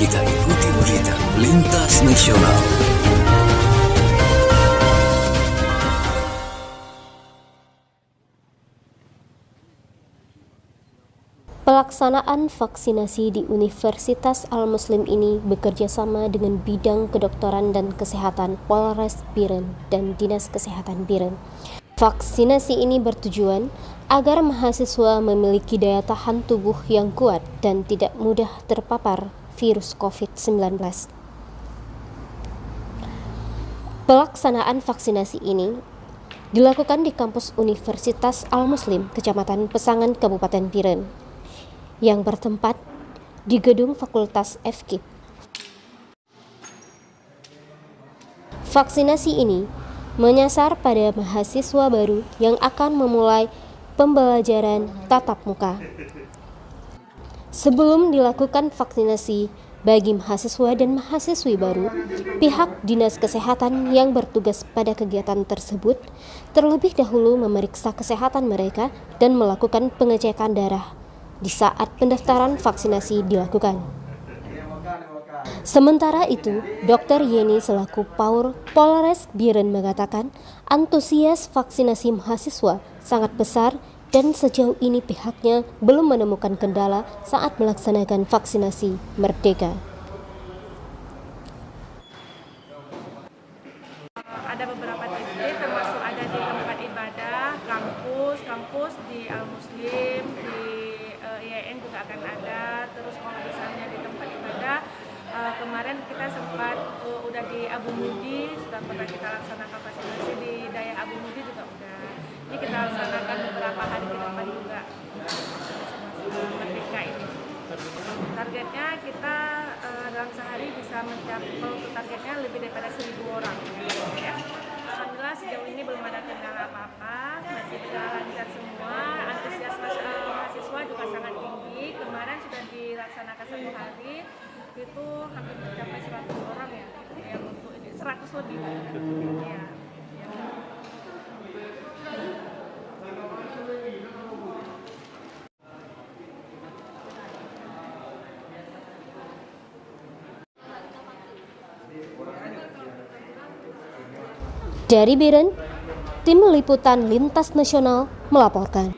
Kita ikuti berita lintas nasional. Pelaksanaan vaksinasi di Universitas Al-Muslim ini bekerja sama dengan Bidang Kedokteran dan Kesehatan Polres Biren dan Dinas Kesehatan Biren. Vaksinasi ini bertujuan agar mahasiswa memiliki daya tahan tubuh yang kuat dan tidak mudah terpapar virus COVID-19. Pelaksanaan vaksinasi ini dilakukan di kampus Universitas Al-Muslim, Kecamatan Pesangan, Kabupaten Biren, yang bertempat di gedung Fakultas FKIP. Vaksinasi ini menyasar pada mahasiswa baru yang akan memulai pembelajaran tatap muka. Sebelum dilakukan vaksinasi bagi mahasiswa dan mahasiswi baru, pihak Dinas Kesehatan yang bertugas pada kegiatan tersebut terlebih dahulu memeriksa kesehatan mereka dan melakukan pengecekan darah di saat pendaftaran vaksinasi dilakukan. Sementara itu, Dr. Yeni selaku PAUR Polres Biren mengatakan antusias vaksinasi mahasiswa sangat besar dan sejauh ini pihaknya belum menemukan kendala saat melaksanakan vaksinasi Merdeka. Ada beberapa titik termasuk ada di tempat ibadah, kampus di Al-Muslim, di IAIN juga akan ada, terus kalau misalnya di tempat ibadah kemarin kita sempat udah di Abu Mudi, sudah pernah kita laksanakan vaksinasi di Daya Abu Mudi juga udah. Ini kita laksanakan beberapa hari ke depan juga Merdeka ini. Targetnya kita dalam sehari bisa mencapai targetnya lebih daripada 1.000 orang. Ya. Alhamdulillah sejauh ini belum ada kendala apa-apa, masih berjalan lancar semua. Antusias mahasiswa juga sangat tinggi. Kemarin sudah dilaksanakan 1 hari, itu hampir mencapai 100 orang ya, yang untuk ini 100 lebih. Ya. Dari Biren, Tim Liputan Lintas Nasional melaporkan.